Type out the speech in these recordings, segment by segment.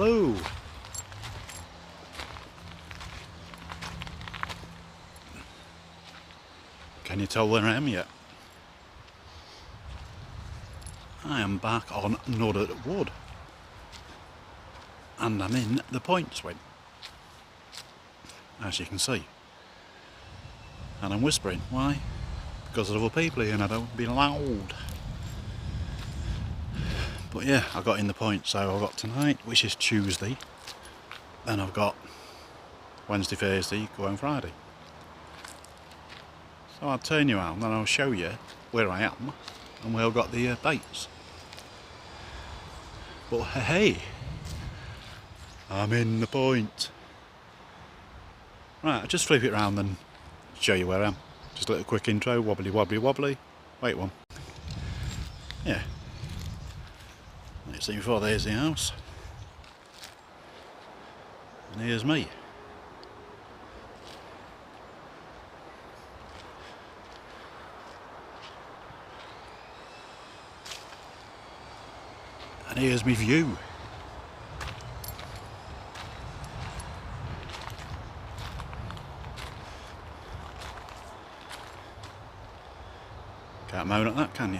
Hello. Can you tell where I am yet? I am back on Nuddock Wood. And I'm in the point swing, as you can see. And I'm whispering. Why? Because of other people here and I don't be loud. But yeah, I got in the point, so I've got tonight, which is Tuesday. Then I've got Wednesday, Thursday, going Friday. So I'll turn you around and I'll show you where I am and where I've got the baits. But hey, I'm in the point. Right, I'll just flip it round and show you where I am. Just a little quick intro, wobbly wobbly wobbly. Wait one. Yeah. Let's see before there's the house. And here's me. And here's my view. Can't moan at that, can you?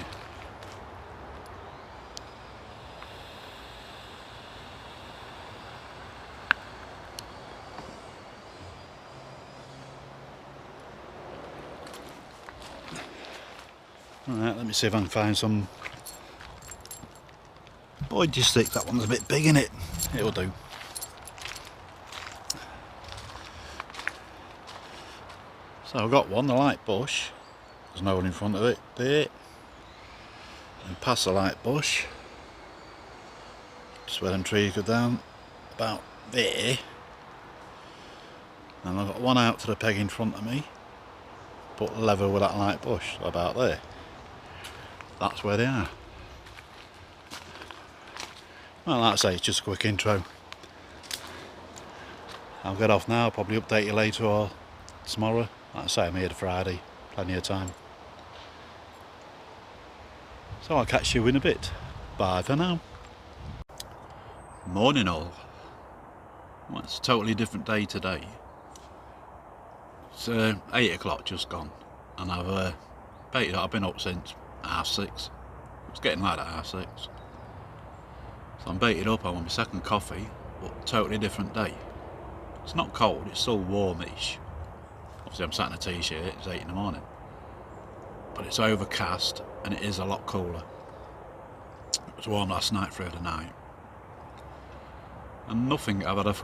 Right, let me see if I can find some pointy stick. That one's a bit big, isn't it? It'll do. So I've got one, the light bush. There's no one in front of it. There. And past the light bush. Just where them trees go down. About there. And I've got one out to the peg in front of me. But level with that light bush. So about there. That's where they are. Well, like I say, it's just a quick intro. I'll get off now, probably update you later or tomorrow. Like I say, I'm here to Friday, plenty of time. So I'll catch you in a bit. Bye for now. Morning all. Well, it's a totally different day today. It's 8 o'clock just gone, and I've been up since 6:30. It's getting like that 6:30. So I'm baited up, I want my second coffee, but totally different day. It's not cold, it's still warmish. Obviously I'm sat in a t-shirt, it's 8 in the morning. But it's overcast and it is a lot cooler. It was warm last night through the night. And nothing, I've had a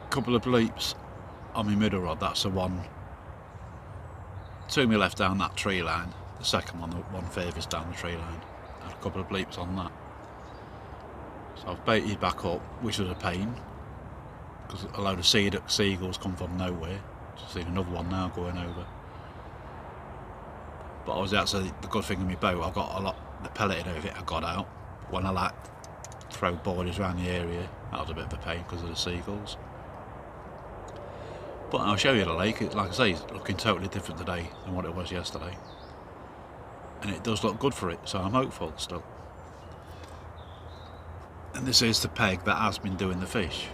couple of bleeps on my middle rod, that's the one to me left down that tree line. The second one, the one furthest down the tree line. I had a couple of bleeps on that. So I've baited back up, which was a pain, because a load of seagulls come from nowhere. Just seen another one now going over. But obviously that's the good thing in my boat, I've got a lot, the pelleted over it I got out. When I throw borders around the area, that was a bit of a pain because of the seagulls. But I'll show you the lake. Like I say, it's looking totally different today than what it was yesterday. And it does look good for it, so I'm hopeful still. And this is the peg that has been doing the fish.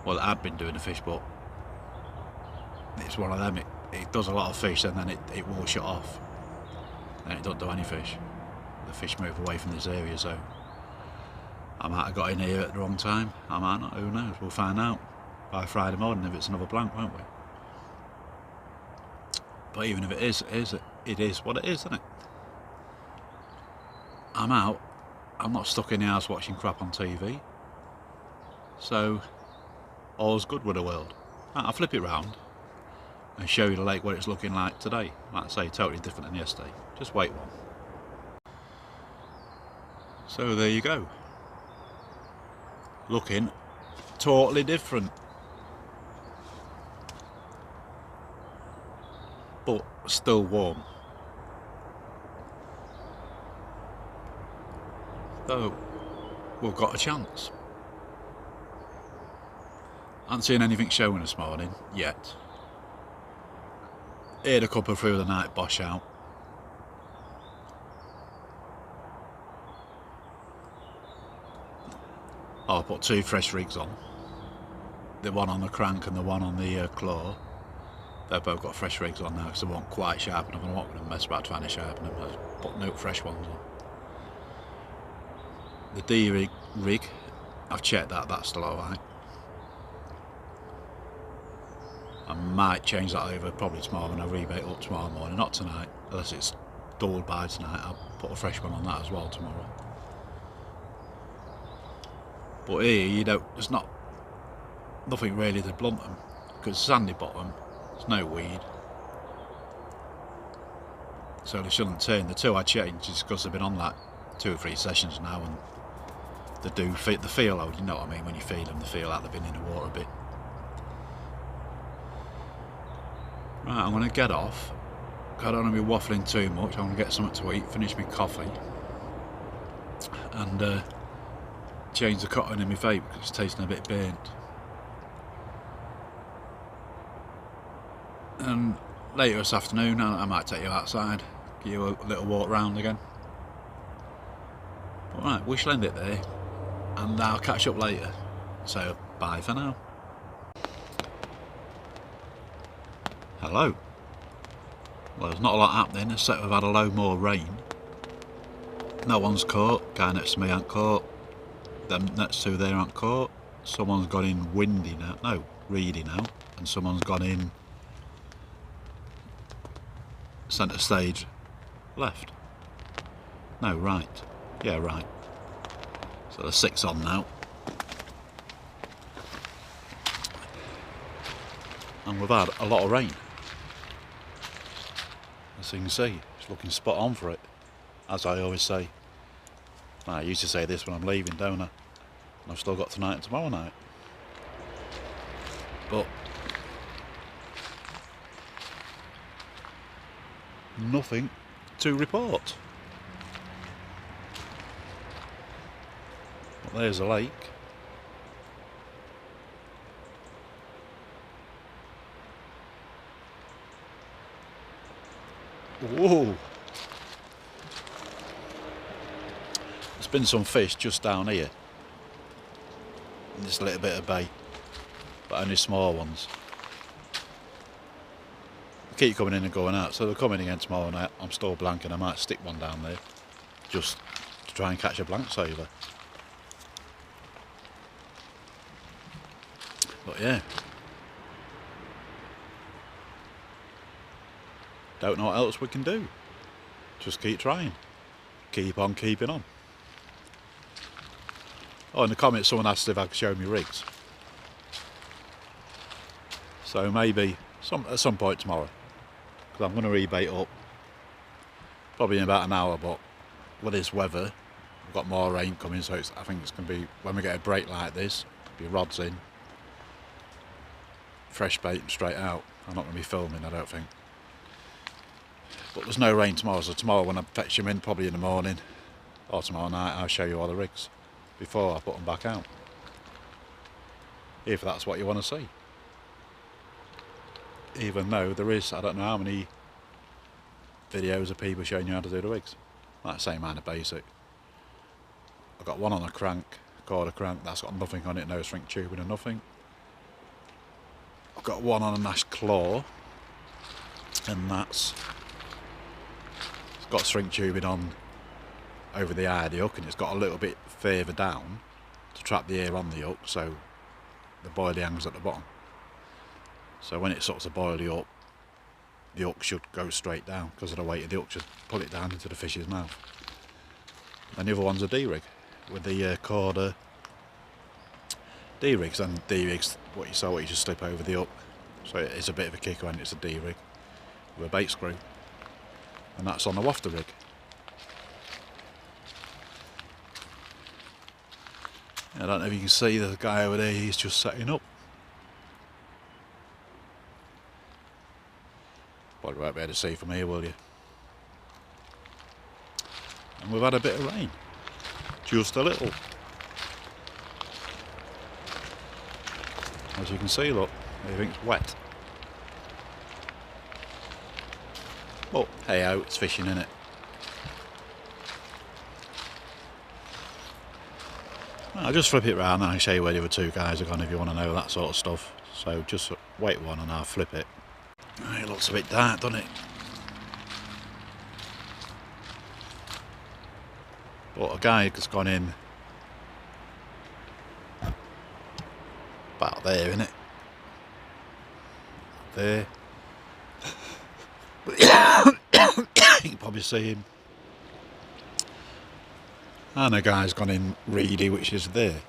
Well, it had been doing the fish, but it's one of them. It does a lot of fish and then it will shut off. And it don't do any fish. The fish move away from this area, so I might have got in here at the wrong time. I might not, who knows? We'll find out by Friday morning if it's another blank, won't we? But even if it is what it is, isn't it? I'm out. I'm not stuck in the house watching crap on TV. So, all's good with the world. I'll flip it round and show you the lake what it's looking like today. Like I say, totally different than yesterday. Just wait one. So there you go. Looking totally different. But still warm. So we've got a chance. I haven't seen anything showing this morning yet. Heard a couple through the night bosh out. I put 2 fresh rigs on. The one on the crank and the one on the claw. They've both got fresh rigs on now because they weren't quite sharp enough. I'm not going to mess about trying to sharpen them. I just put new fresh ones on. The D rig, I've checked that, that's still alright. I might change that over probably tomorrow when I rebait up tomorrow morning. Not tonight, unless it's dulled by tonight. I'll put a fresh one on that as well tomorrow. But here, you don't, there's nothing really to blunt them because sandy bottom, there's no weed, so they shouldn't turn. The 2 I changed is because they've been on like 2 or 3 sessions now, and they do fit the feel out. You know what I mean? When you feed them, they feel like they've been in the water a bit. Right, I'm going to get off. I don't want to be waffling too much. I'm going to get something to eat, finish my coffee, and change the cotton in my vape because it's tasting a bit burnt. And later this afternoon I might take you outside, give you a little walk round again. But right, we shall end it there, and I'll catch up later. So bye for now. Hello. Well, there's not a lot happening except we've had a load more rain. No one's caught. Guy next to me ain't caught. Them next to there aren't caught. Someone's gone in windy now. No, reedy now. And someone's gone in centre stage left. No, right. Yeah, right. So there's 6 on now. And we've had a lot of rain. As you can see, it's looking spot on for it. As I always say. I used to say this when I'm leaving, don't I? And I've still got tonight and tomorrow night. But nothing to report. Well, there's a lake. Whoa! There's been some fish just down here. In this little bit of bay. But only small ones. They keep coming in and going out, so they're coming again tomorrow night. I'm still blanking. I might stick one down there just to try and catch a blank saver. But yeah, don't know what else we can do. Just keep trying. Keep on keeping on. Oh, in the comments someone asked if I could show me rigs. So maybe at some point tomorrow. Because I'm going to rebait up probably in about an hour, but with this weather we've got more rain coming, so I think it's going to be, when we get a break like this, be rods in, fresh bait and straight out. I'm not going to be filming, I don't think. But there's no rain tomorrow, so tomorrow when I fetch them in, probably in the morning or tomorrow night, I'll show you all the rigs before I put them back out, if that's what you want to see. Even though there is, I don't know how many videos of people showing you how to do the rigs. Like the same kind of basic. I've got one on a crank, quarter crank, that's got nothing on it, no string tubing or nothing. I've got one on a Nash claw, and it's got string tubing on over the eye of the hook, and it's got a little bit further down to trap the air on the hook, so the boilie hangs at the bottom. So when it starts to boil up, the hook should go straight down because of the weight of the hook, just pull it down into the fish's mouth. And the other one's a D-rig with the Corda D-rigs, and D-rigs, what you just slip over the hook. So it's a bit of a kicker when it's a D-rig with a bait screw, and that's on the wafter rig. I don't know if you can see the guy over there, he's just setting up. Probably won't be able to see from here, will you? And we've had a bit of rain. Just a little. As you can see, look, everything's wet. But hey ho, it's fishing, innit? I'll just flip it round and I'll show you where the other two guys are gone if you want to know that sort of stuff. So just wait one and I'll flip it. It looks a bit dark, doesn't it? But a guy has gone in about there, innit? There. You can probably see him. And a guy's gone in reedy, which is there.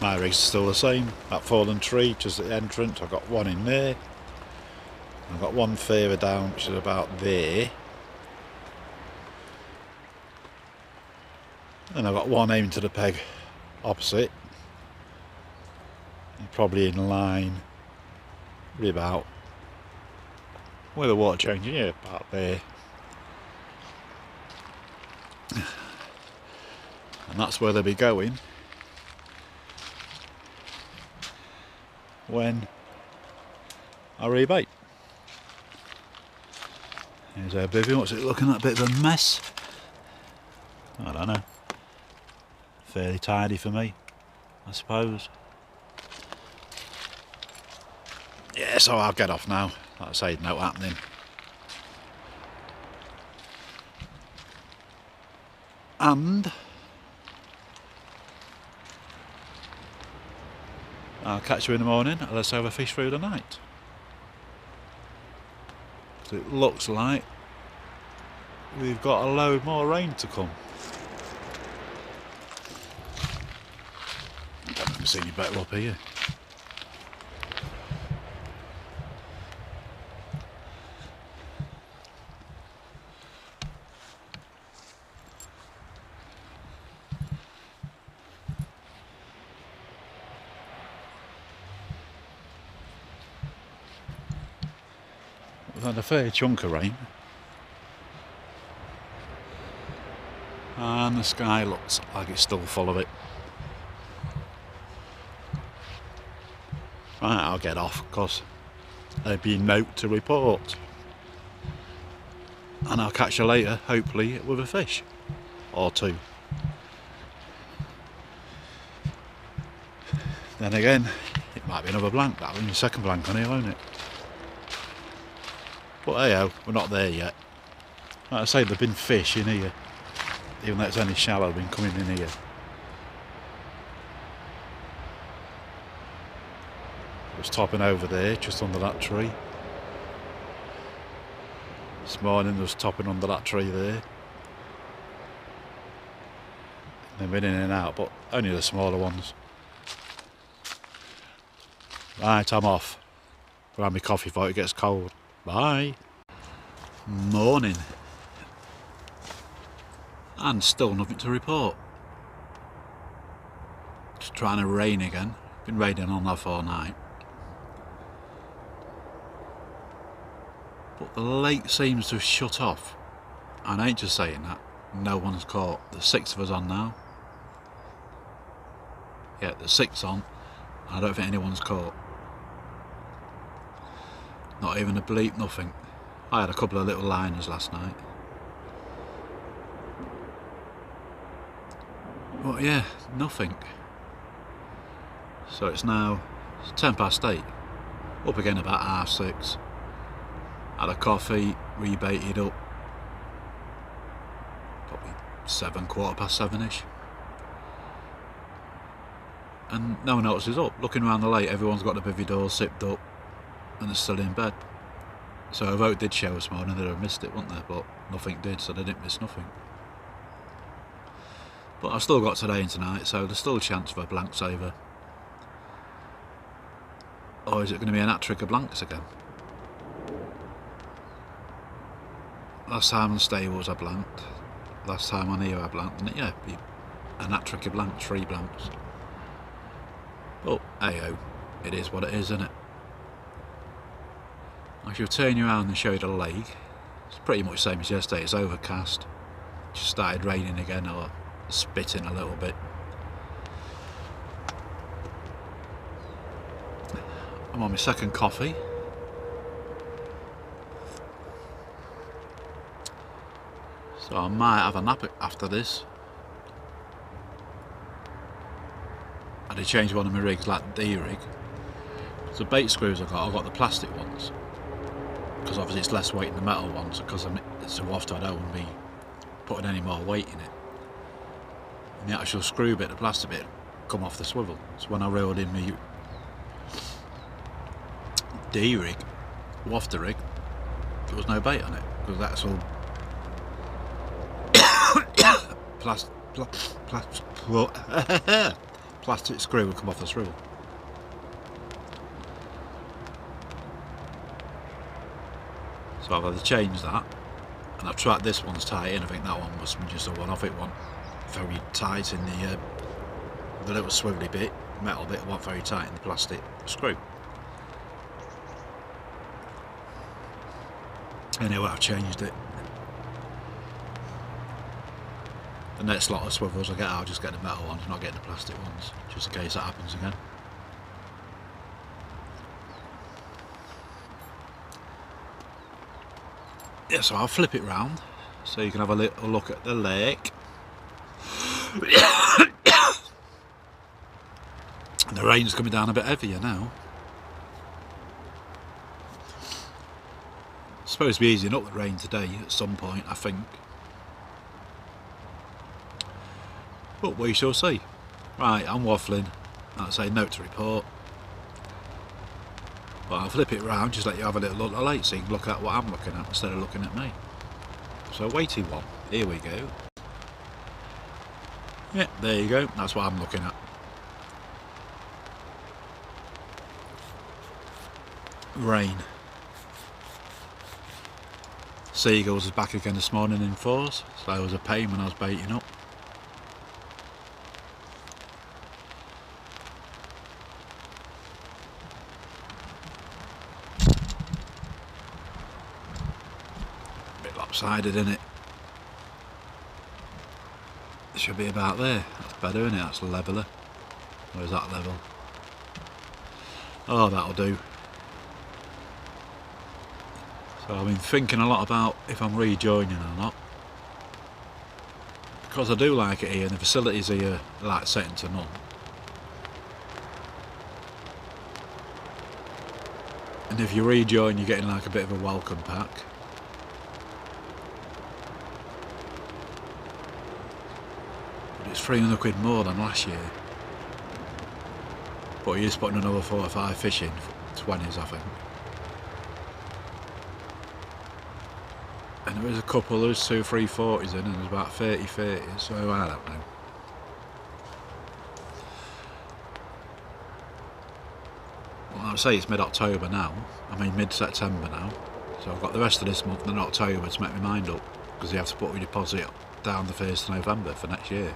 My rig's still the same. That fallen tree just at the entrance. I've got one in there. I've got one further down, which is about there. And I've got one aimed to the peg opposite. And probably in line with about where the water changing, yeah, about there. And that's where they'll be going when I rebait. Here's our bivvy. What's it looking like? A bit of a mess. I don't know. Fairly tidy for me, I suppose. Yeah, so I'll get off now. Like I say, no happening. And I'll catch you in the morning and let's have a fish through the night. So it looks like we've got a load more rain to come. I don't see any better up here. We've had a fair chunk of rain. And the sky looks like it's still full of it. Right, I'll get off because there'll be a note to report. And I'll catch you later, hopefully, with a fish. Or two. Then again, it might be another blank. That'll be the second blank on here, won't it? But hey ho, we're not there yet. Like I say, there've been fish in here. Even though it's only shallow, been coming in here. It was topping over there, just under that tree. This morning there was topping under that tree there. They've been in and out, but only the smaller ones. Right, I'm off. I'll have my coffee before it gets cold. Bye. Morning. And still nothing to report. Just trying to rain again. Been raining on off all night. But the lake seems to have shut off. And I ain't just saying that. No one's caught. There's 6 of us on now. Yeah, there's 6 on. I don't think anyone's caught. Not even a bleep, nothing. I had a couple of little liners last night. But yeah, nothing. So it's now 8:10. Up again about 6:30. Had a coffee, rebaited up. Probably 7, 7:15ish. And no one else is up. Looking around the lake, everyone's got the bivvy doors zipped up and they're still in bed. So although it did show this morning, they'd have missed it, wouldn't they? But nothing did, so they didn't miss nothing. But I've still got today and tonight, so there's still a chance for a blank saver. Or is it going to be an hat-trick of blanks again? Last time on stables I blanked. Last time on here I blanked, and yeah, be an hat-trick of blanks, 3 blanks. But hey-ho, it is what it is, isn't it? I shall turn you around and show you the lake. It's pretty much the same as yesterday. It's overcast. Just started raining again, or spitting a little bit. I'm on my second coffee. So I might have a nap after this. I did change one of my rigs, like the D-rig. So the bait screws I've got the plastic ones. Because obviously it's less weight than the metal ones, because it's a waft, I don't want to be putting any more weight in it. And the actual screw bit, the plastic bit, come off the swivel. So when I reeled in my D-rig, wafter rig, there was no bait on it, because that's all plastic screw would come off the swivel. So I've had to change that, and I've tried this one's tight in. I think that one must be just a one-off. It wasn't very tight in the little swivelly bit, metal bit, wasn't very tight in the plastic screw. Anyway, I've changed it. The next lot of swivels I get, I'll just get the metal ones, not getting the plastic ones, just in case that happens again. Yeah, so I'll flip it round so you can have a little look at the lake. The rain's coming down a bit heavier now. It's supposed to be easing up the rain today at some point, I think. But we shall see. Right, I'm waffling. That's a note to report. But I'll flip it round, just let you have a little look at the lake so you can look at what I'm looking at instead of looking at me. So weighty one, here we go. Yeah, there you go, that's what I'm looking at. Rain. Seagulls was back again this morning in force, so that was a pain when I was baiting up. Lopsided, isn't it? It should be about there. That's better, isn't it? That's leveler. Where's that level? Oh, that'll do. So I've been thinking a lot about if I'm rejoining or not, because I do like it here and the facilities here are like second to none. And if you rejoin, you're getting like a bit of a welcome pack. It's 300 quid more than last year, but you're just putting another 4 or 5 fish in, 20s I think. And there was a couple, there was 2 340s in, and there's about 30 30s, so I don't know. Well, I'd say it's mid-October now, I mean mid-September now, so I've got the rest of this month and then October to make my mind up, because you have to put your deposit down the 1st of November for next year.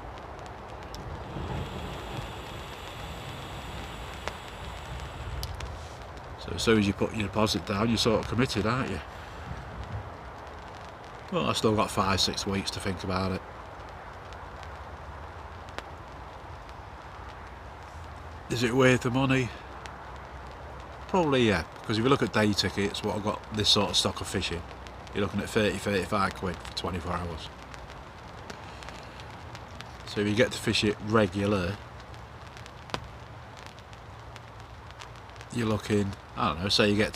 So as soon as you put your deposit down, you're sort of committed, aren't you? Well, I've still got 5-6 weeks to think about it. Is it worth the money? Probably, yeah, because if you look at day tickets, what I've got this sort of stock of fishing, you're looking at 30-35 quid for 24 hours. So if you get to fish it regular, you're looking, I don't know, say you get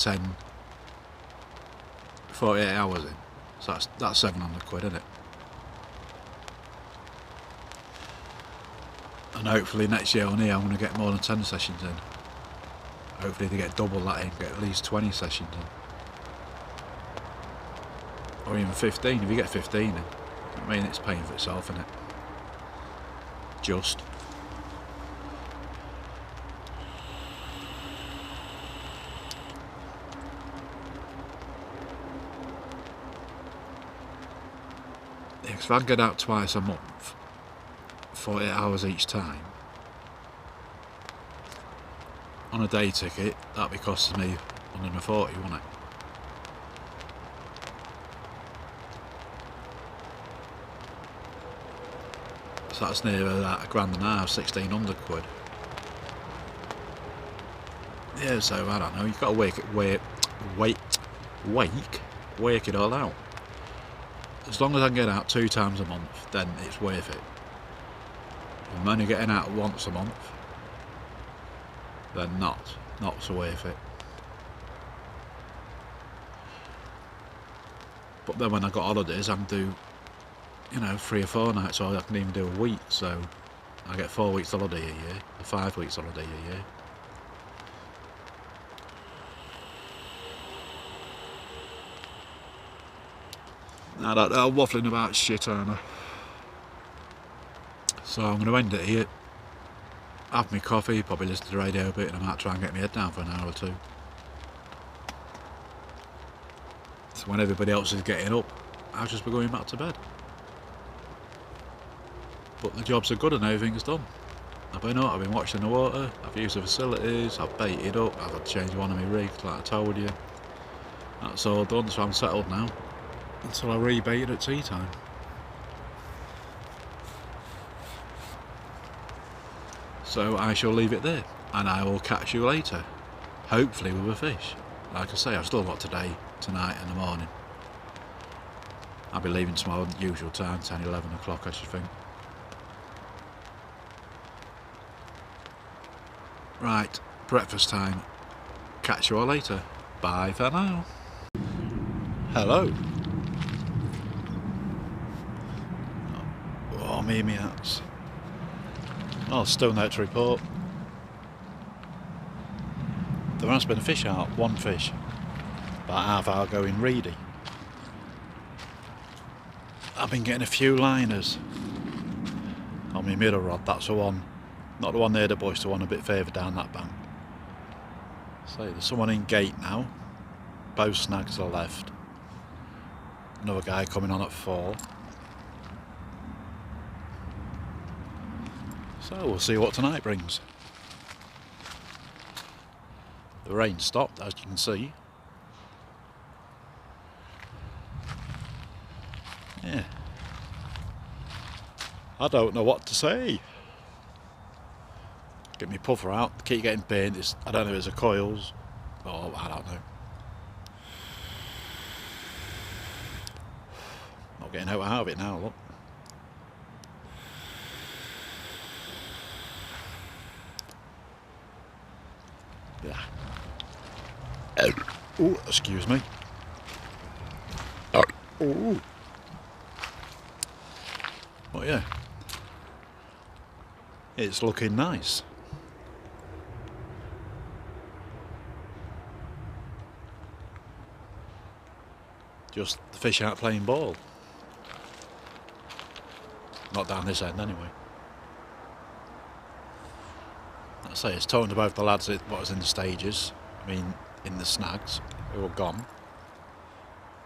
48 hours in, so that's 700 quid, isn't it? And hopefully next year on here I'm going to get more than 10 sessions in. Hopefully they get double that in, get at least 20 sessions in. Or even 15, if you get 15 in, I mean it's paying for itself, isn't it? Just. If I get out twice a month, 48 hours each time, on a day ticket, that'd be costing me 140, wouldn't it? So that's near that, $1,500, 1,600 quid. Yeah, so I don't know, you've got to wake it all out. as long as I can get out 2 times a month, then it's worth it. If I'm only getting out once a month, then not so worth it. But then when I got holidays, I can do, you know, 3 or 4 nights, or I can even do a week. So I get 4 weeks holiday a year, or 5 weeks holiday a year. I'm waffling about shit, aren't I? So I'm going to end it here. Have my coffee, probably listen to the radio a bit, and I might try and get my head down for an hour or 2. So when everybody else is getting up, I'll just be going back to bed. But the jobs are good and everything's done. I've been watching the water, I've used the facilities, I've baited up, I've had to change one of my rigs like I told you. That's all done, so I'm settled now. Until I rebait at tea time. So I shall leave it there, and I will catch you later, hopefully with a fish. Like I say, I've still got today, tonight and the morning. I'll be leaving tomorrow at the usual time, 10, 11 o'clock I should think. Right, breakfast time. Catch you all later. Bye for now. Hello. Oh, me hats. Oh, still no to report. There has been a fish out, 1 fish, about half hour ago in Reedy. I've been getting a few liners on my middle rod, that's the one, not the one near the bush, the one a bit further down that bank. So there's someone in gate now, both snags are left, another guy coming on at 4. So we'll see what tonight brings. The rain stopped, as you can see. Yeah. I don't know what to say. Get me puffer out, keep getting paint. I don't know if it's a coils, or I don't know. Not getting out of it now, look. Yeah. Oh, excuse me. Oh. But yeah, it's looking nice. Just the fish out playing ball. Not down this end anyway. I say it's talking to both the lads what was in the stages, I mean in the snags, who are gone.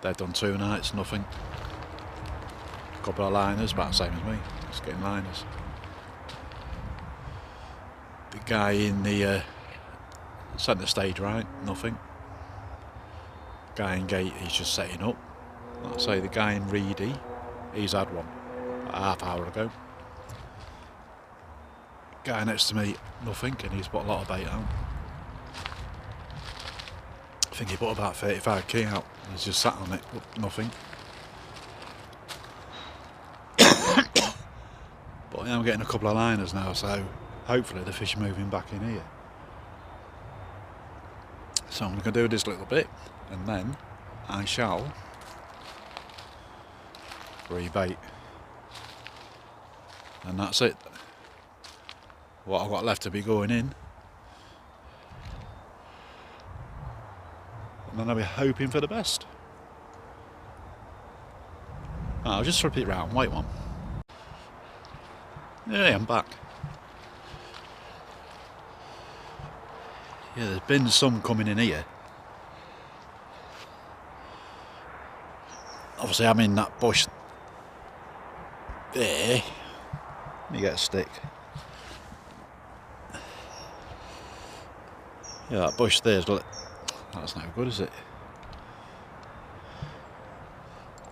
They've done 2 nights, nothing. A couple of liners, about the same as me, just getting liners. The guy in the centre stage right, nothing. Guy in gate, he's just setting up. Like I say, the guy in Reedy, he's had one about half hour ago. Guy next to me, nothing, and he's put a lot of bait out. I think he put about 35 key out, and he's just sat on it, nothing. But I'm getting a couple of liners now, so hopefully the fish are moving back in here. So I'm going to do this little bit, and then I shall rebait. And that's it. What I've got left to be going in. And then I'll be hoping for the best. I'll just flip it round, wait one. Yeah, I'm back. Yeah, there's been some coming in here. Obviously I'm in that bush there. Let me get a stick. Yeah, that bush there's, that's no good, is it?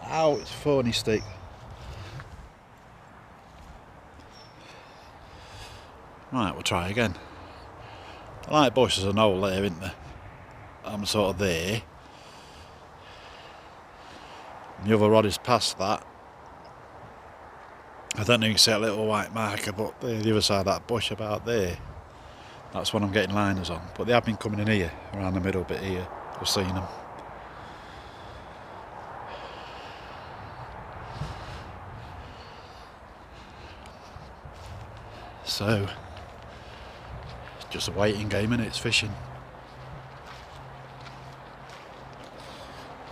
Ow, it's a thorny stick. Right, we'll try again. I like bushes and all there, isn't there? I'm sort of there. The other rod is past that. I don't know if you can see a little white marker, but the other side of that bush about there, that's when I'm getting liners on. But they have been coming in here, around the middle bit here. I've seen them. So, just a waiting game, innit? It's fishing.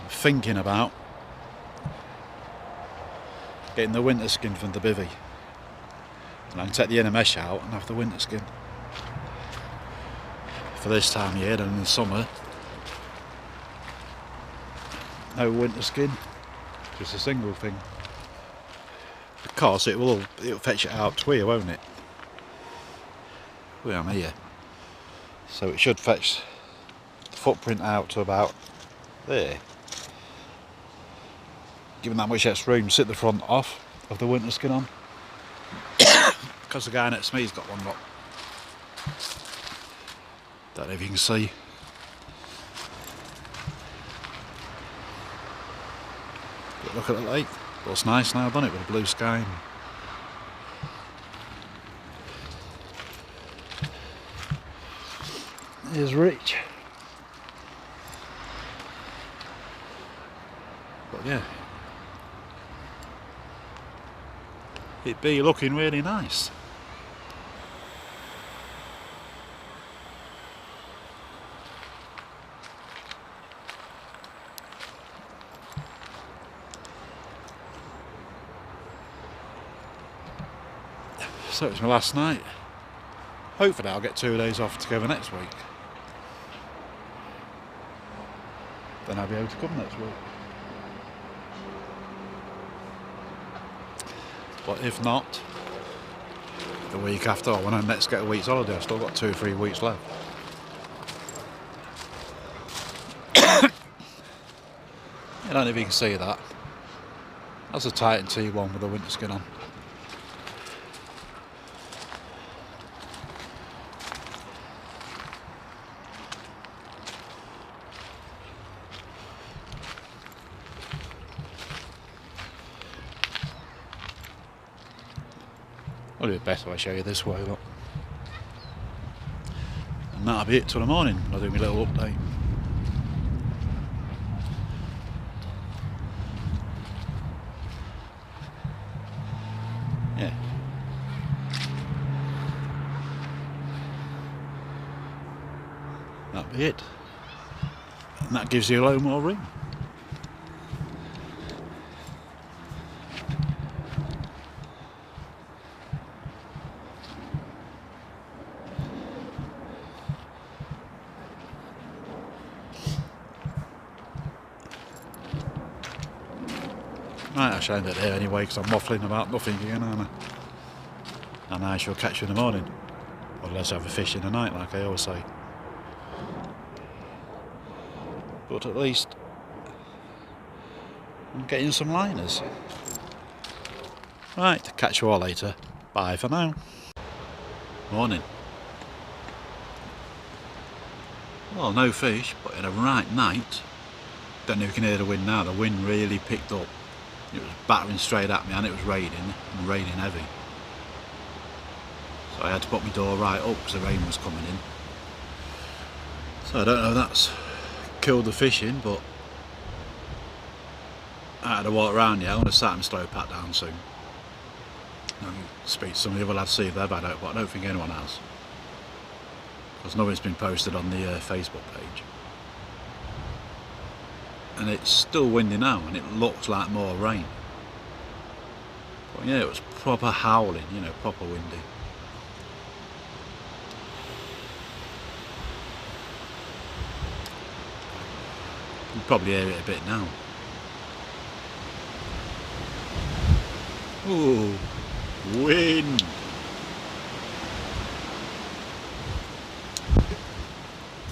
I'm thinking about getting the winter skin from the bivvy. And I can take the inner mesh out and have the winter skin. For this time of year, and in the summer, no winter skin, just a single thing. Because it'll fetch it out to here, won't it? Where I'm here. So it should fetch the footprint out to about there. Given that much extra room, sit the front off of the winter skin on. Because the guy next to me's got one, look. Don't know if you can see. But look at the lake. Looks nice now, doesn't it, with the blue sky. Here's Rich. But yeah, it'd be looking really nice. So it's my last night. Hopefully I'll get 2 days off together next week. Then I'll be able to come next week. But if not, the week after, when I next get a week's holiday, I've still got 2 or 3 weeks left. I don't know if you can see that. That's a Titan T1 with a winter skin on. I'll do it better if I show you this way, look. And that'll be it till the morning. I'll do my little update. Yeah. That'll be it. And that gives you a load more room. Right, I shall end it there anyway because I'm waffling about nothing again, aren't I? And I shall catch you in the morning. Or let's have a fish in the night, like I always say. But at least I'm getting some liners. Right, catch you all later. Bye for now. Morning. Well, no fish, but in a right night. Don't know if you can hear the wind now. The wind really picked up. It was battering straight at me and it was raining, and raining heavy. So I had to put my door right up because the rain was coming in. So I don't know if that's killed the fishing, but I had to walk around here. I'm going to start my slow pat down soon. And speak to some of the other lads, see if they've had it, but I don't think anyone has. Because nothing's been posted on the Facebook page. And it's still windy now and it looks like more rain. But yeah, it was proper howling, you know, proper windy. You can probably hear it a bit now. Ooh, wind!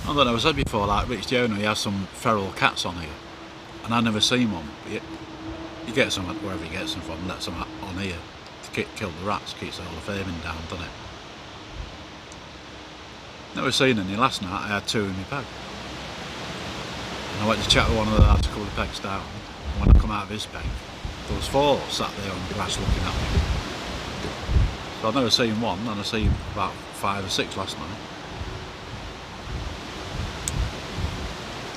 I don't know, I said before, like Rich the owner, he has some feral cats on here. And I've never seen one, but you get some wherever he gets them from, let some on here to kill the rats, keeps all the vermin down, doesn't it? Never seen any. Last night I had 2 in my bag. And I went to chat with one of the lads to cool the pegs down. And when I come out of this peg, there was 4 sat there on the grass looking at me. So I've never seen one, and I seen about 5 or 6 last night.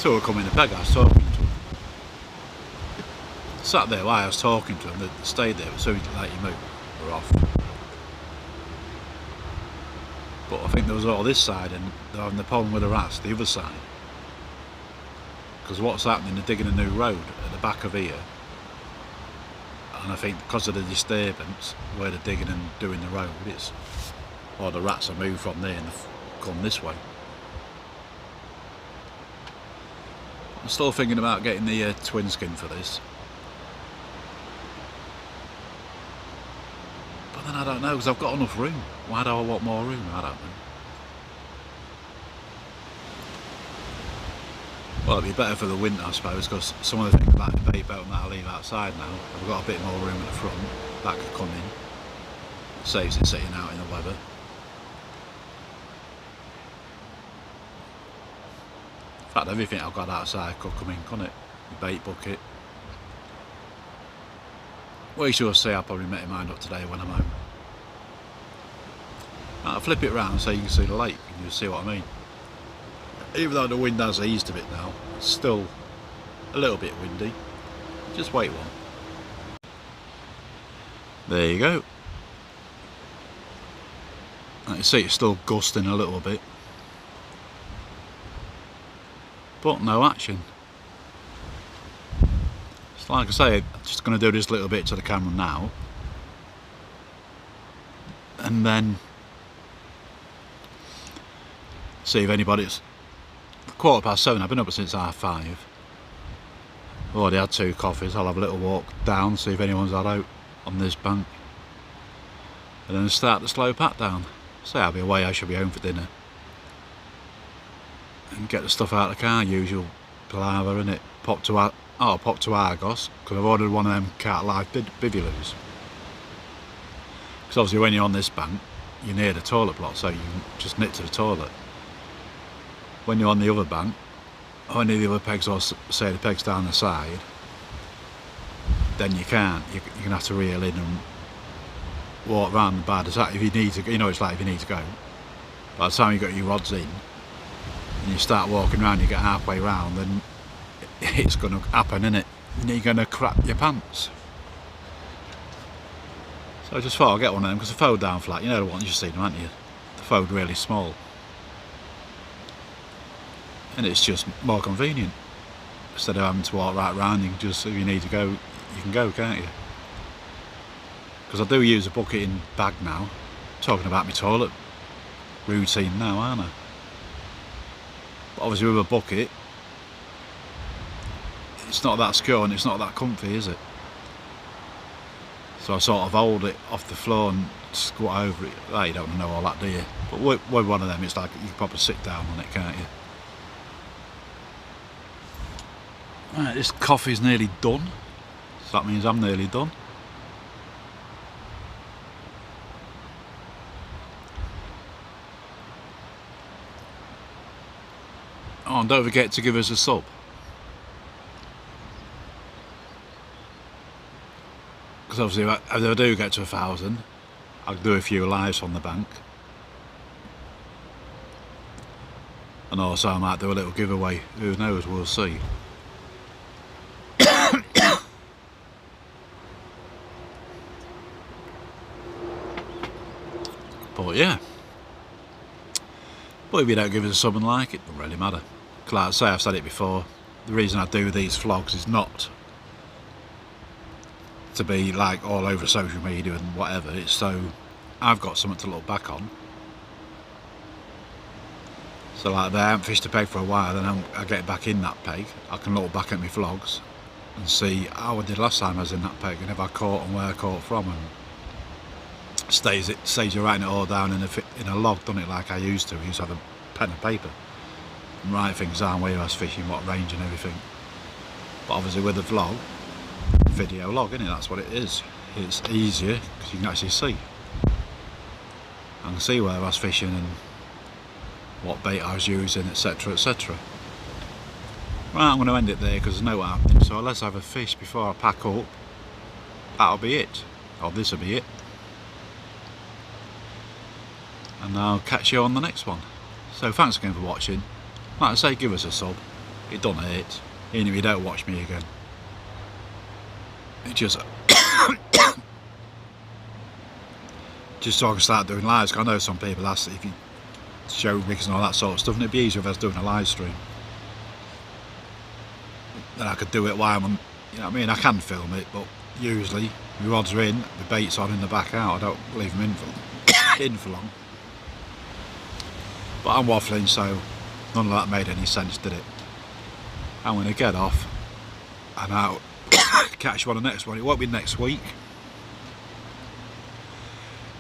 2 were coming in the peg, I was talking to them. Sat there while I was talking to them, they stayed there, but as soon as you let you move, they're off. But I think there was all this side, and they're having the problem with the rats, the other side. Because what's happening, they're digging a new road at the back of here. And I think because of the disturbance, where they're digging and doing the road, or the rats have moved from there and they've come this way. I'm still thinking about getting the twin skin for this. But then I don't know, because I've got enough room. Why do I want more room? I don't know. Well, it'd be better for the winter, I suppose, because some of the things like the bait belt that I leave outside now, I've got a bit more room at the front. That could come in. Saves it sitting out in the weather. In fact, everything I've got outside could come in, couldn't it? The bait bucket. We shall see. I'll probably make my mind up today when I'm home. I'll flip it round so you can see the lake and you'll see what I mean. Even though the wind has eased a bit now, it's still a little bit windy. Just wait one. There you go. Like you see, it's still gusting a little bit. But no action. So like I say, I'm just going to do this little bit to the camera now. And then see if anybody's... 7:15, I've been up since 5:30. I've already had 2 coffees. I'll have a little walk down, see if anyone's had out on this bank. And then start the slow pat down. Say I'll be away, I should be home for dinner. And get the stuff out of the car, usual palaver, innit? Pop to Argos, because I've ordered one of them Carp Life bivvies. Because obviously when you're on this bank, you're near the toilet block, so you can just nip to the toilet. When you're on the other bank, or any of the other pegs, or say the pegs down the side, then you can't. You're going to have to reel in and walk round by the side if you need to. You know, it's like if you need to go. By the time you got your rods in and you start walking around, you get halfway round, then it's going to happen, innit? And you're going to crap your pants. So I just thought I'd get one of them because the fold down flat. You know the one, you've seen them, haven't you? The fold really small. And it's just more convenient. Instead of having to walk right round, you can just, if you need to go, you can go, can't you? Because I do use a bucket in bag now. I'm talking about my toilet routine now, aren't I? But obviously with a bucket, it's not that secure and it's not that comfy, is it? So I sort of hold it off the floor and squat over it. Well, you don't know all that, do you? But with one of them, it's like you can probably sit down on it, can't you? Right, this coffee's nearly done, so that means I'm nearly done. Oh, and don't forget to give us a sub. Because obviously if I do get to 1,000, I'll do a few lives on the bank. And also I might do a little giveaway, who knows, we'll see. But yeah, but if you don't give us a sub and like it, doesn't really matter. Because like I say, I've said it before, the reason I do these vlogs is not to be like all over social media and whatever, it's so I've got something to look back on. So like if I haven't fished a peg for a while, then I get back in that peg, I can look back at my vlogs and see how I did last time I was in that peg and if I caught and where I caught from, and saves you writing it all down in a log, doesn't it, like I used to. I used to have a pen and paper and write things down, where I was fishing, what range and everything. But obviously with a vlog, video log, isn't it? That's what it is. It's easier because you can actually see. I can see where I was fishing and what bait I was using, etc, etc. Right, I'm going to end it there because there's no happening, so let's have a fish before I pack up. That'll be it, or this'll be it. And I'll catch you on the next one. So thanks again for watching. Like I say, give us a sub. It don't hurt, even if you don't watch me again. It just just so I can start doing lives. 'Cause I know some people ask if you show rigs and all that sort of stuff, and it'd be easier if I was doing a live stream. Then I could do it while I'm, you know what I mean? I can film it, but usually my rods are in, the bait's on in the back out. I don't leave them in for long. But I'm waffling, so none of that made any sense, did it? I'm going to get off and I'll catch you on the next one. It won't be next week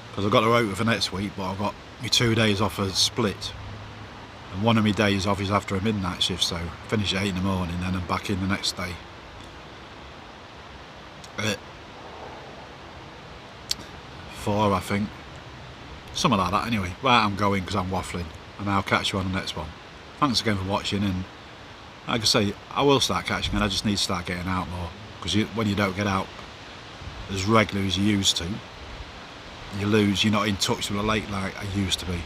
because I've got the rotor for next week, but I've got my 2 days off a split, and one of my days off is after a midnight shift, so I finish at 8 in the morning, then I'm back in the next day. 4, I think, something like that. Anyway, right, I'm going because I'm waffling, and I'll catch you on the next one. Thanks again for watching, and like I say, I will start catching, and I just need to start getting out more, because when you don't get out as regular as you used to, you lose. You're not in touch with the lake like I used to be.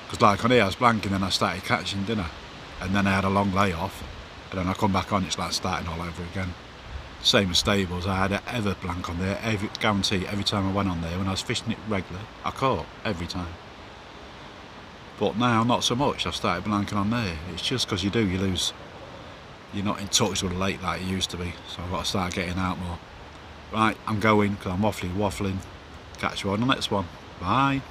Because like on here I was blanking, and I started catching dinner, and then I had a long layoff, and then I come back on, it's like starting all over again. Same as stables, I had an ever blank on there, guarantee every time I went on there, when I was fishing it regular, I caught every time. But now not so much, I've started blanking on there. It's just because you lose. You're not in touch with the lake like you used to be, so I've got to start getting out more. Right, I'm going because I'm waffling. Catch you on the next one. Bye.